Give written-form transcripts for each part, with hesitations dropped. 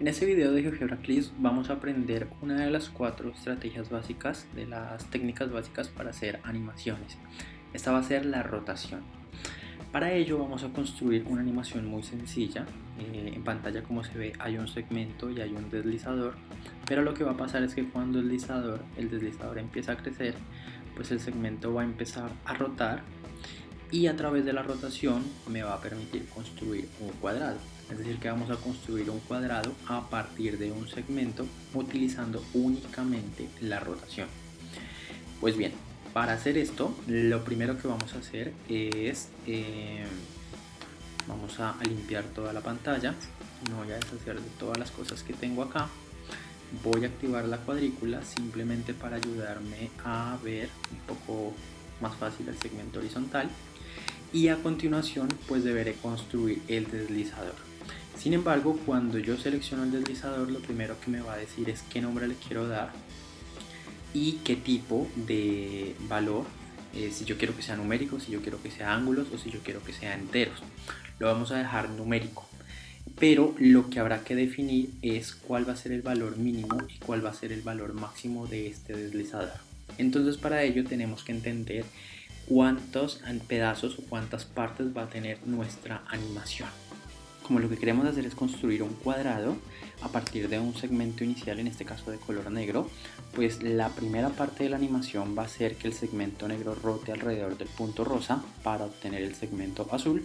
En este video de GeoGebra Clips vamos a aprender una de las 4 estrategias básicas, de las técnicas básicas para hacer animaciones. Esta va a ser la rotación. Para ello vamos a construir una animación muy sencilla. En pantalla, como se ve, hay un segmento y hay un deslizador, pero lo que va a pasar es que cuando el deslizador empieza a crecer, pues el segmento va a empezar a rotar y a través de la rotación me va a permitir construir un cuadrado. Es decir, que vamos a construir un cuadrado a partir de un segmento utilizando únicamente la rotación. Pues bien, para hacer esto, lo primero que vamos a hacer es vamos a limpiar toda la pantalla. Me voy a deshacer de todas las cosas que tengo acá. Voy a activar la cuadrícula simplemente para ayudarme a ver un poco más fácil el segmento horizontal. Y a continuación pues deberé construir el deslizador. Sin embargo, cuando yo selecciono el deslizador, lo primero que me va a decir es qué nombre le quiero dar y qué tipo de valor, si yo quiero que sea numérico, si yo quiero que sea ángulos o si yo quiero que sea enteros. Lo vamos a dejar numérico, pero lo que habrá que definir es cuál va a ser el valor mínimo y cuál va a ser el valor máximo de este deslizador. Entonces, para ello tenemos que entender cuántos pedazos o cuántas partes va a tener nuestra animación. Como lo que queremos hacer es construir un cuadrado a partir de un segmento inicial, en este caso de color negro, pues la primera parte de la animación va a ser que el segmento negro rote alrededor del punto rosa para obtener el segmento azul.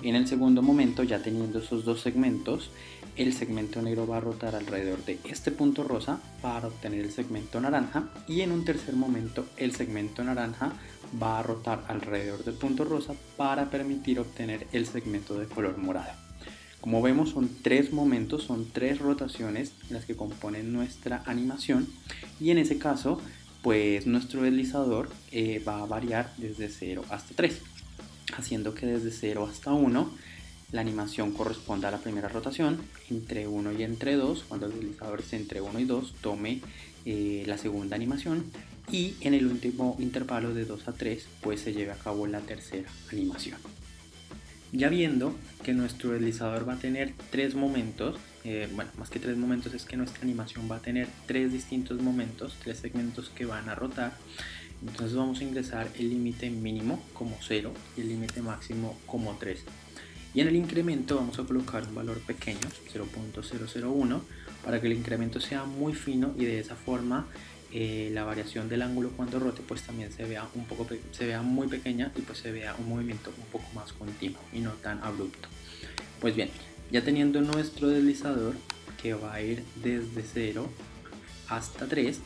En el segundo momento, ya teniendo esos dos segmentos, el segmento negro va a rotar alrededor de este punto rosa para obtener el segmento naranja, y en un tercer momento el segmento naranja va a rotar alrededor del punto rosa para permitir obtener el segmento de color morado. Como vemos, son tres momentos, son tres rotaciones las que componen nuestra animación, y en ese caso pues nuestro deslizador va a variar desde 0 hasta 3, haciendo que desde 0 hasta 1 la animación corresponda a la primera rotación, entre 1 y entre 2, cuando el deslizador esté entre 1 y 2, tome la segunda animación, y en el último intervalo de 2 a 3 pues se lleve a cabo la tercera animación. Ya viendo que nuestro deslizador va a tener tres momentos, bueno, más que tres momentos, es que nuestra animación va a tener tres distintos momentos, tres segmentos que van a rotar. Entonces vamos a ingresar el límite mínimo como 0 y el límite máximo como 3. Y en el incremento vamos a colocar un valor pequeño, 0.001, para que el incremento sea muy fino y de esa forma la variación del ángulo cuando rote pues también se vea muy pequeña, y pues se vea un movimiento un poco más continuo y no tan abrupto. Pues bien, ya teniendo nuestro deslizador que va a ir desde 0 hasta 3,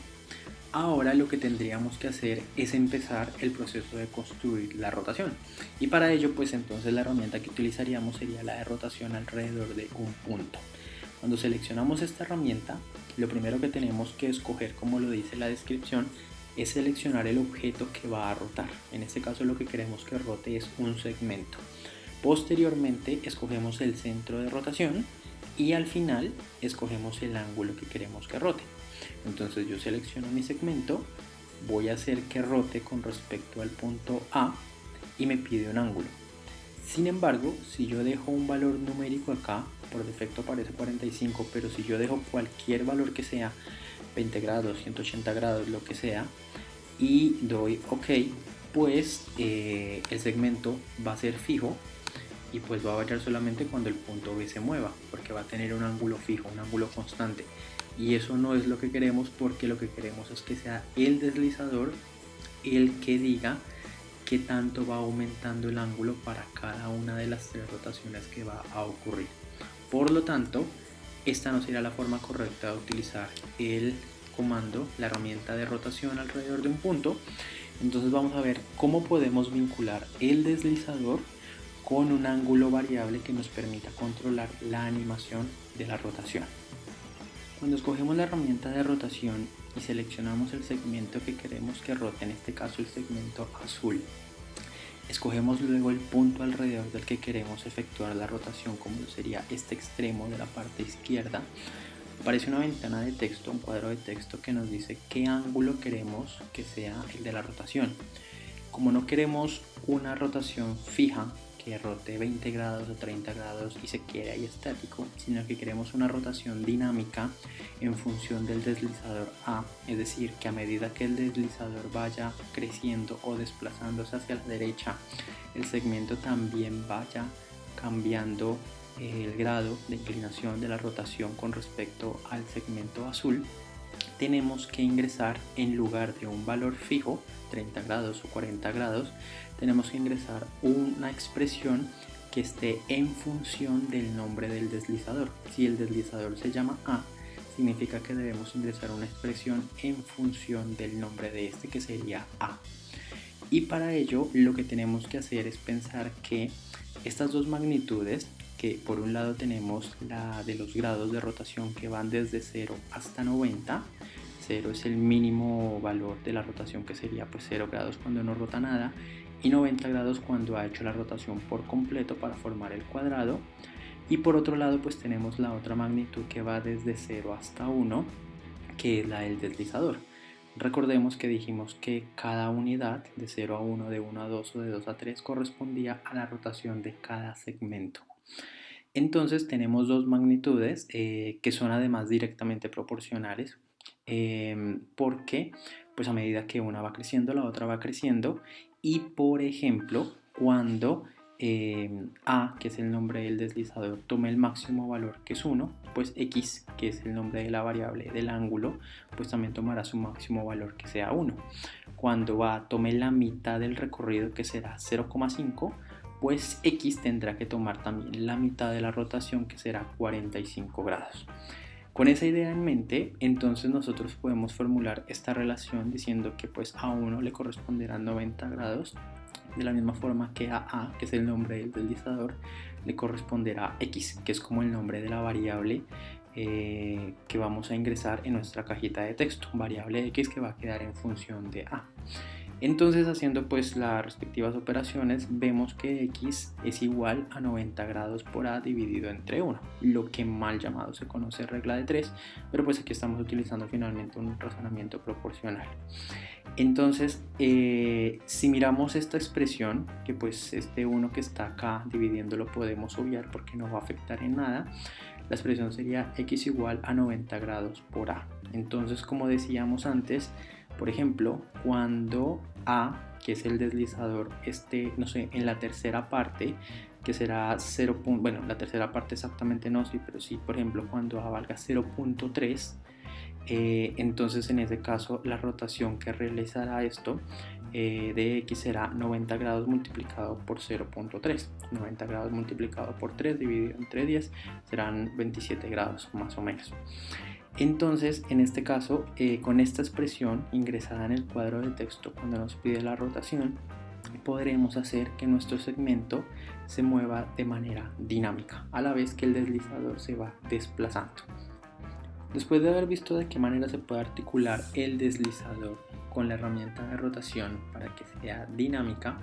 ahora lo que tendríamos que hacer es empezar el proceso de construir la rotación, y para ello pues entonces la herramienta que utilizaríamos sería la de rotación alrededor de un punto. Cuando seleccionamos esta herramienta, lo primero que tenemos que escoger, como lo dice la descripción, es seleccionar el objeto que va a rotar. En este caso lo que queremos que rote es un segmento. Posteriormente escogemos el centro de rotación y al final escogemos el ángulo que queremos que rote. Entonces yo selecciono mi segmento, voy a hacer que rote con respecto al punto A y me pide un ángulo. Sin embargo, si yo dejo un valor numérico acá, por defecto aparece 45, pero si yo dejo cualquier valor que sea, 20 grados, 180 grados, lo que sea, y doy OK, pues el segmento va a ser fijo y pues va a variar solamente cuando el punto B se mueva, porque va a tener un ángulo fijo, un ángulo constante. Y eso no es lo que queremos, porque lo que queremos es que sea el deslizador el que diga qué tanto va aumentando el ángulo para cada una de las tres rotaciones que va a ocurrir. Por lo tanto, esta no será la forma correcta de utilizar el comando, la herramienta de rotación alrededor de un punto. Entonces vamos a ver cómo podemos vincular el deslizador con un ángulo variable que nos permita controlar la animación de la rotación. Cuando escogemos la herramienta de rotación y seleccionamos el segmento que queremos que rote, en este caso el segmento azul, escogemos luego el punto alrededor del que queremos efectuar la rotación, como sería este extremo de la parte izquierda. Aparece una ventana de texto, un cuadro de texto que nos dice qué ángulo queremos que sea el de la rotación. Como no queremos una rotación fija, que rote 20 grados o 30 grados y se quede ahí estático, sino que queremos una rotación dinámica en función del deslizador A, es decir, que a medida que el deslizador vaya creciendo o desplazándose hacia la derecha, el segmento también vaya cambiando el grado de inclinación de la rotación con respecto al segmento azul. Tenemos que ingresar, en lugar de un valor fijo, 30 grados o 40 grados, tenemos que ingresar una expresión que esté en función del nombre del deslizador. Si el deslizador se llama A, significa que debemos ingresar una expresión en función del nombre de este, que sería A. Y para ello lo que tenemos que hacer es pensar que estas dos magnitudes, que por un lado tenemos la de los grados de rotación que van desde 0 hasta 90, 0 es el mínimo valor de la rotación, que sería pues 0 grados cuando no rota nada, y 90 grados cuando ha hecho la rotación por completo para formar el cuadrado. Y por otro lado pues tenemos la otra magnitud que va desde 0 hasta 1, que es la del deslizador. Recordemos que dijimos que cada unidad, de 0 a 1, de 1 a 2 o de 2 a 3, correspondía a la rotación de cada segmento. Entonces tenemos dos magnitudes que son además directamente proporcionales, porque pues a medida que una va creciendo, la otra va creciendo. Y por ejemplo, cuando A, que es el nombre del deslizador, tome el máximo valor, que es 1, pues X, que es el nombre de la variable del ángulo, pues también tomará su máximo valor, que sea 1. Cuando A tome la mitad del recorrido, que será 0,5, pues X tendrá que tomar también la mitad de la rotación, que será 45 grados. Con esa idea en mente, entonces nosotros podemos formular esta relación diciendo que pues a 1 le corresponderán 90 grados, de la misma forma que a, que es el nombre del deslizador, le corresponderá X, que es como el nombre de la variable que vamos a ingresar en nuestra cajita de texto, variable X que va a quedar en función de A. Entonces, haciendo pues las respectivas operaciones, vemos que X es igual a 90 grados por A dividido entre 1, lo que mal llamado se conoce regla de 3, pero pues aquí estamos utilizando finalmente un razonamiento proporcional. Entonces, si miramos esta expresión, que pues este 1 que está acá dividiendo lo podemos obviar porque no va a afectar en nada, la expresión sería X igual a 90 grados por A. Entonces, como decíamos antes, por ejemplo, cuando A, que es el deslizador, esté, no sé, en la tercera parte, que será 0. Bueno, la tercera parte exactamente no, sí, pero sí, por ejemplo, cuando A valga 0.3, entonces en ese caso la rotación que realizará esto de X será 90 grados multiplicado por 0.3. 90 grados multiplicado por 3 dividido entre 10 serán 27 grados más o menos. Entonces, en este caso, con esta expresión ingresada en el cuadro de texto cuando nos pide la rotación, podremos hacer que nuestro segmento se mueva de manera dinámica, a la vez que el deslizador se va desplazando. Después de haber visto de qué manera se puede articular el deslizador con la herramienta de rotación para que sea dinámica,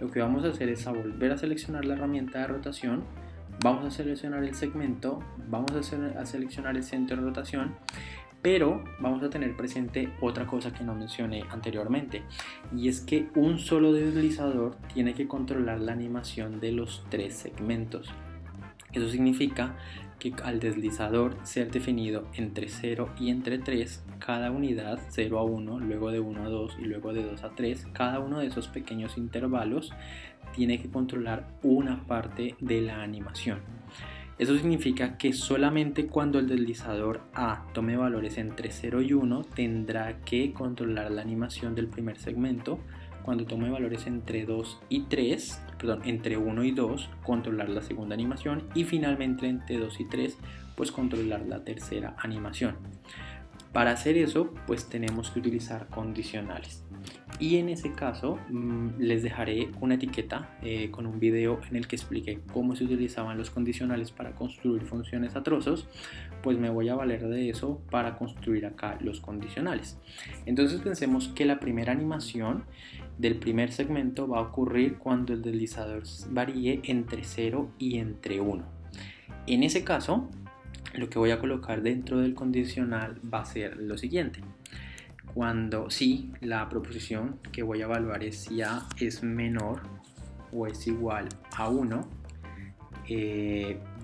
lo que vamos a hacer es volver a seleccionar la herramienta de rotación. Vamos a seleccionar el segmento, vamos a seleccionar el centro de rotación, pero vamos a tener presente otra cosa que no mencioné anteriormente, y es que un solo deslizador tiene que controlar la animación de los tres segmentos. Eso significa que al deslizador ser definido entre 0 y entre 3, cada unidad, 0 a 1, luego de 1 a 2 y luego de 2 a 3, cada uno de esos pequeños intervalos tiene que controlar una parte de la animación. Eso significa que solamente cuando el deslizador A tome valores entre 0 y 1 tendrá que controlar la animación del primer segmento. Cuando tome valores entre 2 y 3, entre 1 y 2, controlar la segunda animación, y finalmente entre 2 y 3, pues controlar la tercera animación. Para hacer eso, pues tenemos que utilizar condicionales. Y en ese caso les dejaré una etiqueta con un video en el que expliqué cómo se utilizaban los condicionales para construir funciones a trozos. Pues me voy a valer de eso para construir acá los condicionales. Entonces pensemos que la primera animación del primer segmento va a ocurrir cuando el deslizador varíe entre 0 y entre 1. En ese caso, lo que voy a colocar dentro del condicional va a ser lo siguiente. Cuando sí, la proposición que voy a evaluar es si A es menor o es igual a 1.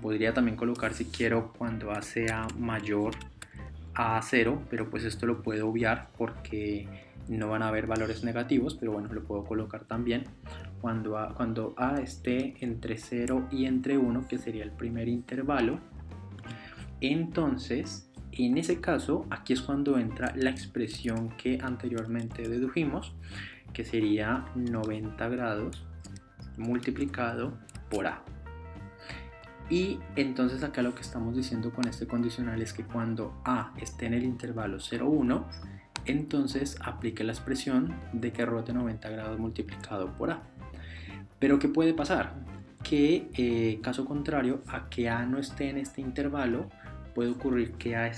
Podría también colocar, si quiero, cuando A sea mayor a 0, pero pues esto lo puedo obviar porque no van a haber valores negativos, pero bueno, lo puedo colocar también cuando A esté entre 0 y entre 1, que sería el primer intervalo. Entonces, en ese caso, aquí es cuando entra la expresión que anteriormente dedujimos, que sería 90 grados multiplicado por A. Y entonces acá lo que estamos diciendo con este condicional es que cuando A esté en el intervalo 0, 1, entonces aplique la expresión de que rote 90 grados multiplicado por A. Pero ¿qué puede pasar? Que caso contrario a que A no esté en este intervalo, puede ocurrir que A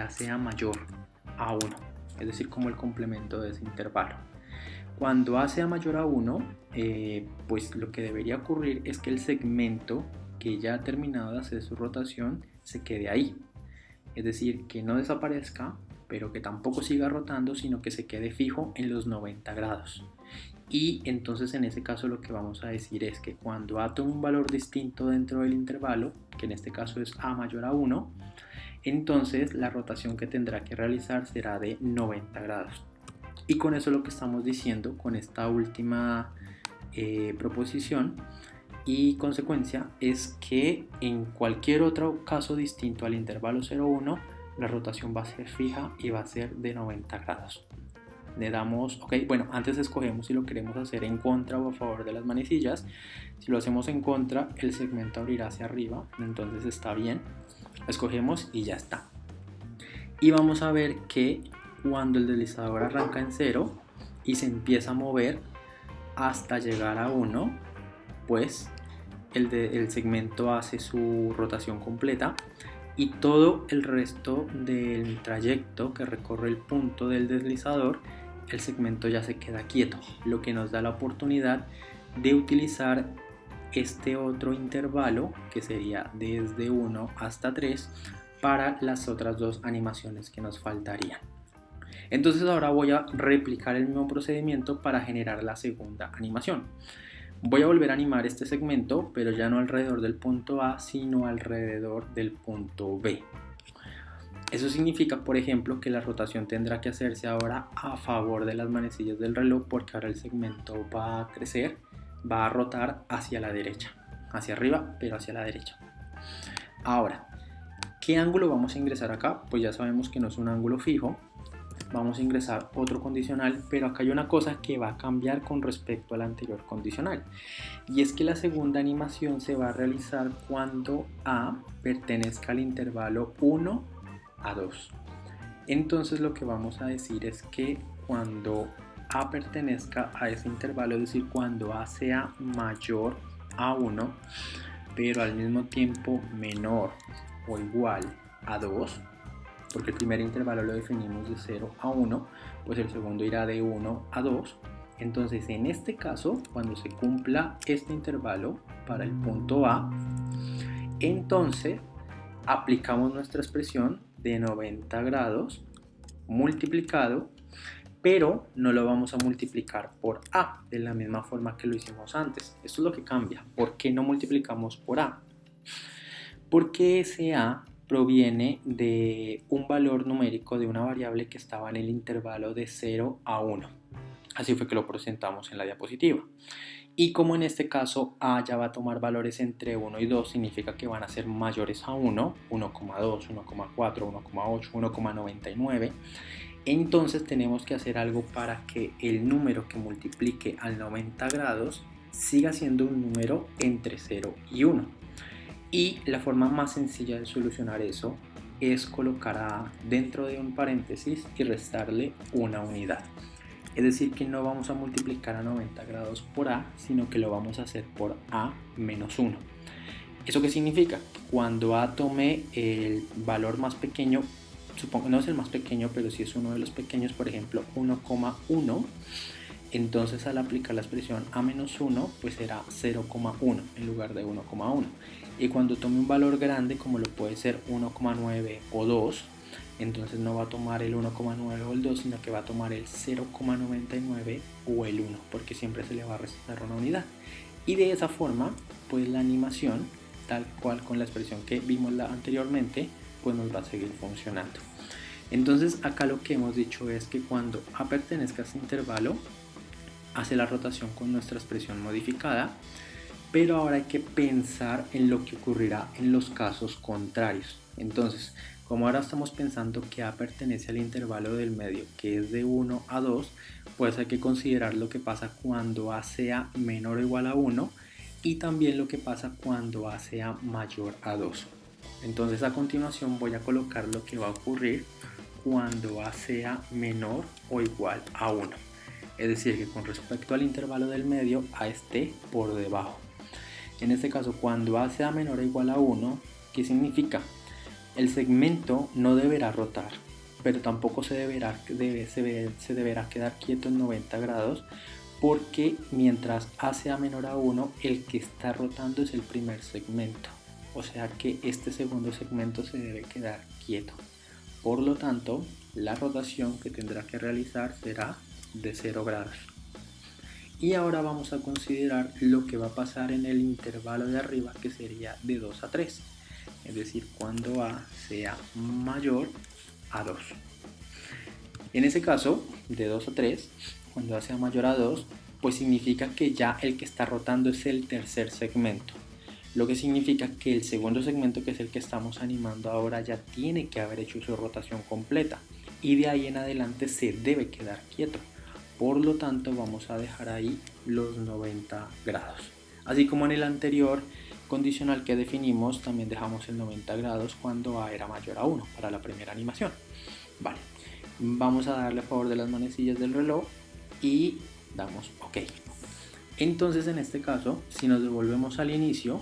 sea mayor a 1, es decir, como el complemento de ese intervalo. Cuando A sea mayor a 1, pues lo que debería ocurrir es que el segmento que ya ha terminado de hacer su rotación se quede ahí. Es decir, que no desaparezca, pero que tampoco siga rotando, sino que se quede fijo en los 90 grados. Y entonces en ese caso lo que vamos a decir es que cuando A tome un valor distinto dentro del intervalo, que en este caso es A mayor a 1, entonces la rotación que tendrá que realizar será de 90 grados. Y con eso lo que estamos diciendo con esta última proposición y consecuencia es que en cualquier otro caso distinto al intervalo 0,1, la rotación va a ser fija y va a ser de 90 grados. Le damos, ok, bueno, antes escogemos si lo queremos hacer en contra o a favor de las manecillas. Si lo hacemos en contra, el segmento abrirá hacia arriba, entonces está bien. Escogemos y ya está. Y vamos a ver que cuando el deslizador arranca en 0 y se empieza a mover hasta llegar a 1, pues el segmento hace su rotación completa y todo el resto del trayecto que recorre el punto del deslizador, el segmento ya se queda quieto, lo que nos da la oportunidad de utilizar este otro intervalo, que sería desde 1 hasta 3, para las otras dos animaciones que nos faltarían. Entonces ahora voy a replicar el mismo procedimiento para generar la segunda animación. Voy a volver a animar este segmento, pero ya no alrededor del punto A, sino alrededor del punto B. Eso significa, por ejemplo, que la rotación tendrá que hacerse ahora a favor de las manecillas del reloj, porque ahora el segmento va a crecer, va a rotar hacia la derecha, hacia arriba, pero hacia la derecha. Ahora, ¿qué ángulo vamos a ingresar acá? Pues ya sabemos que no es un ángulo fijo. Vamos a ingresar otro condicional, pero acá hay una cosa que va a cambiar con respecto al anterior condicional, y es que la segunda animación se va a realizar cuando A pertenezca al intervalo 1 a 2. Entonces lo que vamos a decir es que cuando A pertenezca a ese intervalo, es decir, cuando A sea mayor a 1, pero al mismo tiempo menor o igual a 2, porque el primer intervalo lo definimos de 0 a 1, pues el segundo irá de 1 a 2. Entonces en este caso, cuando se cumpla este intervalo para el punto A, entonces aplicamos nuestra expresión de 90 grados multiplicado, pero no lo vamos a multiplicar por A de la misma forma que lo hicimos antes. Esto es lo que cambia. ¿Por qué no multiplicamos por A? Porque ese A proviene de un valor numérico de una variable que estaba en el intervalo de 0 a 1. Así fue que lo presentamos en la diapositiva. Y como en este caso A ya va a tomar valores entre 1 y 2, significa que van a ser mayores a 1, 1,2, 1,4, 1,8, 1,99. Entonces tenemos que hacer algo para que el número que multiplique al 90 grados siga siendo un número entre 0 y 1. Y la forma más sencilla de solucionar eso es colocar a A dentro de un paréntesis y restarle una unidad. Es decir, que no vamos a multiplicar a 90 grados por A, sino que lo vamos a hacer por A menos 1. ¿Eso qué significa? Cuando A tome el valor más pequeño, supongo que no es el más pequeño, pero sí es uno de los pequeños, por ejemplo 1,1, entonces al aplicar la expresión A menos 1, pues será 0,1 en lugar de 1,1. Y cuando tome un valor grande, como lo puede ser 1,9 o 2, entonces no va a tomar el 1,9 o el 2, sino que va a tomar el 0,99 o el 1, porque siempre se le va a restar una unidad. Y de esa forma, pues la animación, tal cual con la expresión que vimos anteriormente, pues nos va a seguir funcionando. Entonces acá lo que hemos dicho es que cuando A pertenezca a este intervalo, hace la rotación con nuestra expresión modificada, pero ahora hay que pensar en lo que ocurrirá en los casos contrarios. Entonces, como ahora estamos pensando que A pertenece al intervalo del medio, que es de 1 a 2, pues hay que considerar lo que pasa cuando A sea menor o igual a 1 y también lo que pasa cuando A sea mayor a 2. Entonces a continuación voy a colocar lo que va a ocurrir cuando A sea menor o igual a 1. Es decir, que con respecto al intervalo del medio, A esté por debajo. En este caso, cuando A sea menor o igual a 1, ¿qué significa? El segmento no deberá rotar, pero tampoco se deberá quedar quieto en 90 grados, porque mientras A sea menor a 1, el que está rotando es el primer segmento. O sea que este segundo segmento se debe quedar quieto. Por lo tanto, la rotación que tendrá que realizar será de 0 grados. Y ahora vamos a considerar lo que va a pasar en el intervalo de arriba, que sería de 2 a 3. Es decir, cuando A sea mayor a 2. En ese caso, de 2 a 3, cuando A sea mayor a 2, pues significa que ya el que está rotando es el tercer segmento. Lo que significa que el segundo segmento, que es el que estamos animando ahora, ya tiene que haber hecho su rotación completa. Y de ahí en adelante se debe quedar quieto. Por lo tanto, vamos a dejar ahí los 90 grados. Así como en el anterior condicional que definimos, también dejamos el 90 grados cuando A era mayor a 1 para la primera animación. Vale, vamos a darle a favor de las manecillas del reloj y damos OK. Entonces en este caso, si nos devolvemos al inicio,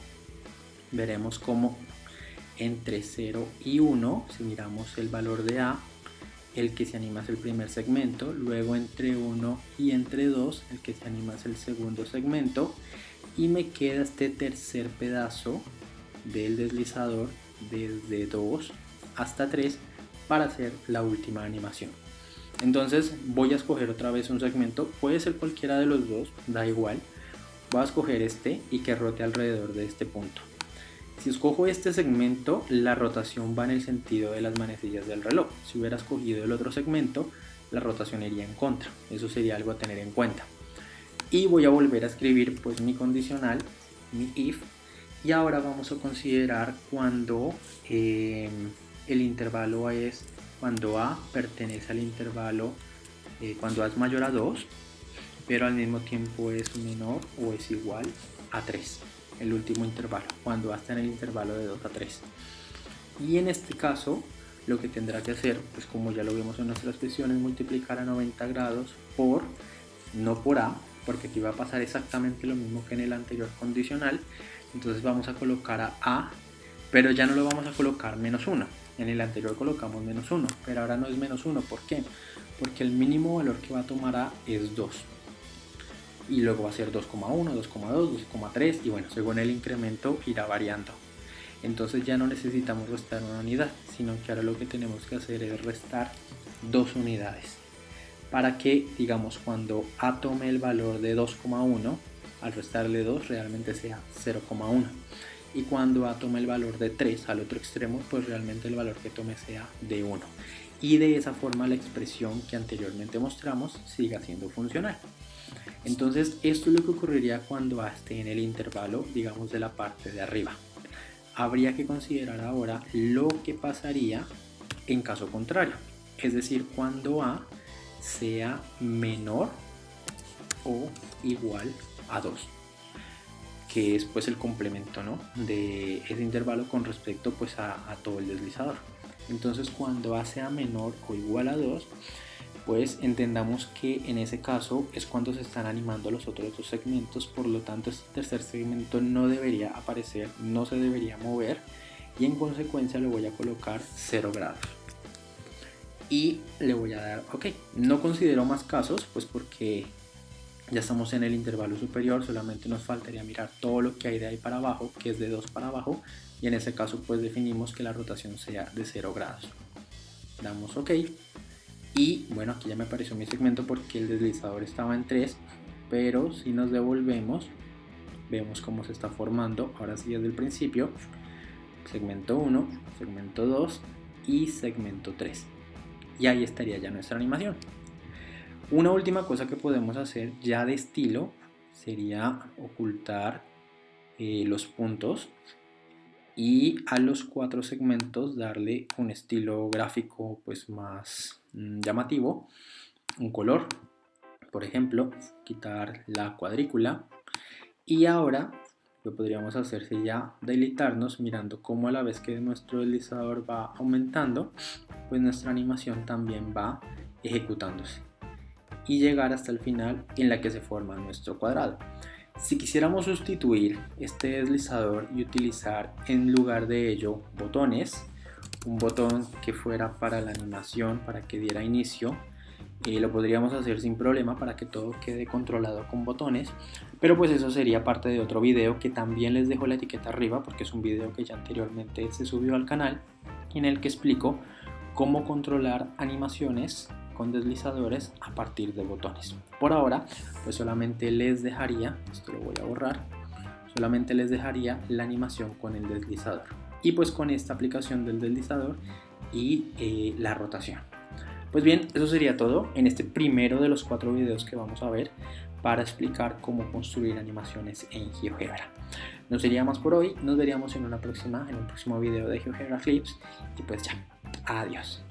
veremos como entre 0 y 1, si miramos el valor de A, el que se anima es el primer segmento, luego entre 1 y entre 2, el que se anima es el segundo segmento, y me queda este tercer pedazo del deslizador desde 2 hasta 3 para hacer la última animación. Entonces voy a escoger otra vez un segmento, puede ser cualquiera de los dos, da igual. Voy a escoger este y que rote alrededor de este punto. Si escojo este segmento, la rotación va en el sentido de las manecillas del reloj. Si hubiera escogido el otro segmento, la rotación iría en contra. Eso sería algo a tener en cuenta. Y voy a volver a escribir pues mi condicional, mi if. Y ahora vamos a considerar cuando el intervalo es cuando A pertenece al intervalo, cuando A es mayor a 2, pero al mismo tiempo es menor o es igual a 3. El último intervalo, cuando A está en el intervalo de 2 a 3. Y en este caso, lo que tendrá que hacer, pues como ya lo vimos en nuestra expresión, es multiplicar a 90 grados por, no por A, porque aquí va a pasar exactamente lo mismo que en el anterior condicional. Entonces vamos a colocar a A, pero ya no lo vamos a colocar menos 1. En el anterior colocamos menos 1, pero ahora no es menos 1. ¿Por qué? Porque el mínimo valor que va a tomar A es 2. Y luego va a ser 2,1, 2,2, 2,3 y bueno, según el incremento irá variando. Entonces ya no necesitamos restar una unidad, sino que ahora lo que tenemos que hacer es restar 2 unidades. Para que, digamos, cuando A tome el valor de 2,1, al restarle 2 realmente sea 0,1. Y cuando A tome el valor de 3 al otro extremo, pues realmente el valor que tome sea de 1. Y de esa forma la expresión que anteriormente mostramos siga siendo funcional. Entonces esto es lo que ocurriría cuando A esté en el intervalo, digamos, de la parte de arriba. Habría que considerar ahora lo que pasaría en caso contrario, es decir, cuando A sea menor o igual a 2, que es pues el complemento, ¿no?, de ese intervalo con respecto pues a todo el deslizador. Entonces cuando A sea menor o igual a 2, pues entendamos que en ese caso es cuando se están animando los otros dos segmentos, por lo tanto este tercer segmento no debería aparecer, no se debería mover y en consecuencia le voy a colocar 0 grados. Y le voy a dar OK. No considero más casos, pues porque ya estamos en el intervalo superior, solamente nos faltaría mirar todo lo que hay de ahí para abajo, que es de 2 para abajo, y en ese caso pues definimos que la rotación sea de 0 grados. damos OK y bueno, aquí ya me apareció mi segmento porque el deslizador estaba en 3, pero si nos devolvemos vemos cómo se está formando, ahora sí desde el principio, segmento 1, segmento 2 y segmento 3, y ahí estaría ya nuestra animación. Una última cosa que podemos hacer ya de estilo sería ocultar los puntos y a los 4 segmentos darle un estilo gráfico pues más llamativo, un color, por ejemplo, quitar la cuadrícula. Y ahora lo que podríamos hacer sería deleitarnos mirando cómo a la vez que nuestro deslizador va aumentando, pues nuestra animación también va ejecutándose y llegar hasta el final en la que se forma nuestro cuadrado. Si quisiéramos sustituir este deslizador y utilizar en lugar de ello botones, un botón que fuera para la animación, para que diera inicio, lo podríamos hacer sin problema para que todo quede controlado con botones, pero pues eso sería parte de otro video que también les dejo la etiqueta arriba porque es un video que ya anteriormente se subió al canal en el que explico cómo controlar animaciones con deslizadores a partir de botones. Por ahora pues solamente les dejaría, esto lo voy a borrar, solamente les dejaría la animación con el deslizador y pues con esta aplicación del deslizador y la rotación. Pues bien, eso sería todo en este primero de los 4 videos que vamos a ver para explicar cómo construir animaciones en GeoGebra. No sería más por hoy, nos veríamos en un próximo video de GeoGebra Clips y pues ya, adiós.